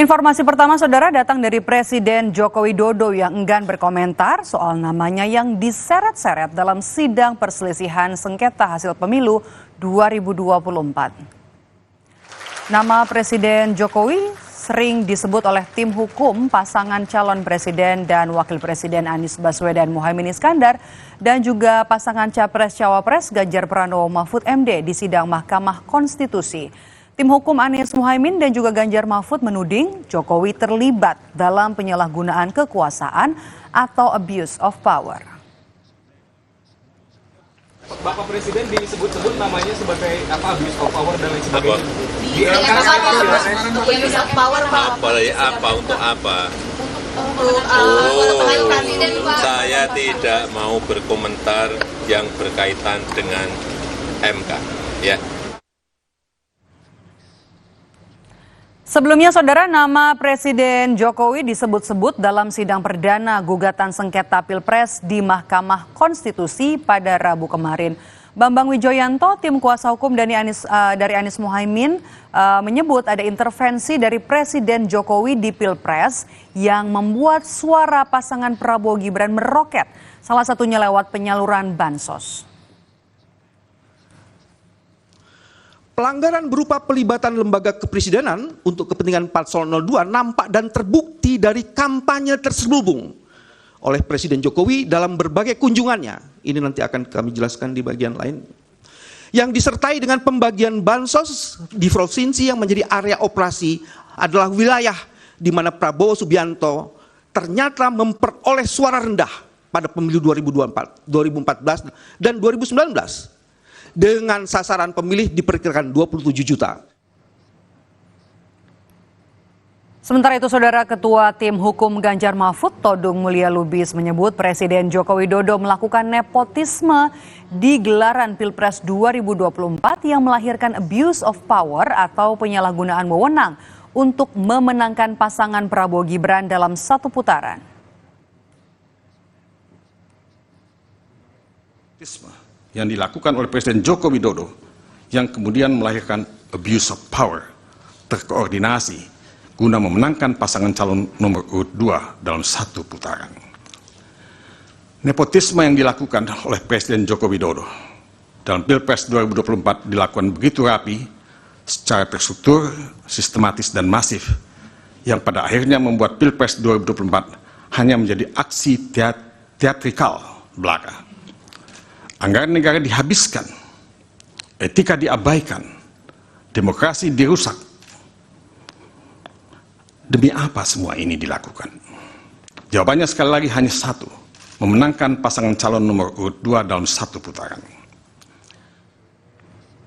Informasi pertama, saudara, datang dari Presiden Joko Widodo yang enggan berkomentar soal namanya yang diseret-seret dalam sidang perselisihan sengketa hasil pemilu 2024. Nama Presiden Jokowi sering disebut oleh tim hukum pasangan calon presiden dan wakil presiden Anies Baswedan Muhaimin Iskandar dan juga pasangan Capres-Cawapres Ganjar Pranowo Mahfud MD di sidang Mahkamah Konstitusi. Tim hukum Anies Muhaimin dan juga Ganjar Mahfud menuding Jokowi terlibat dalam penyalahgunaan kekuasaan atau abuse of power. Bapak Presiden disebut-sebut namanya sebagai abuse of power dan lain sebagainya. Abuse of power untuk apa? Saya tidak mau berkomentar yang berkaitan dengan MK, ya. Sebelumnya, saudara, nama Presiden Jokowi disebut-sebut dalam sidang perdana gugatan sengketa Pilpres di Mahkamah Konstitusi pada Rabu kemarin. Bambang Wijoyanto, tim kuasa hukum dari Anies Muhaimin, menyebut ada intervensi dari Presiden Jokowi di Pilpres yang membuat suara pasangan Prabowo Gibran meroket, salah satunya lewat penyaluran bansos. Pelanggaran berupa pelibatan lembaga kepresidenan untuk kepentingan Paslon 02 nampak dan terbukti dari kampanye terselubung oleh Presiden Jokowi dalam berbagai kunjungannya. Ini nanti akan kami jelaskan di bagian lain. Yang disertai dengan pembagian bansos di provinsi yang menjadi area operasi adalah wilayah di mana Prabowo Subianto ternyata memperoleh suara rendah pada pemilu 2014 dan 2019. Dengan sasaran pemilih diperkirakan 27 juta. Sementara itu, saudara, Ketua Tim Hukum Ganjar Mahfud, Todung Mulya Lubis, menyebut Presiden Joko Widodo melakukan nepotisme di gelaran Pilpres 2024 yang melahirkan abuse of power atau penyalahgunaan wewenang untuk memenangkan pasangan Prabowo Gibran dalam satu putaran. Yang dilakukan oleh Presiden Joko Widodo yang kemudian melahirkan abuse of power terkoordinasi guna memenangkan pasangan calon nomor urut 2 dalam satu putaran. Nepotisme yang dilakukan oleh Presiden Joko Widodo dalam Pilpres 2024 dilakukan begitu rapi, secara terstruktur, sistematis dan masif yang pada akhirnya membuat Pilpres 2024 hanya menjadi aksi teatrikal belaka. Anggaran negara dihabiskan, etika diabaikan, demokrasi dirusak. Demi apa semua ini dilakukan? Jawabannya sekali lagi hanya satu, memenangkan pasangan calon nomor urut 2 dalam satu putaran.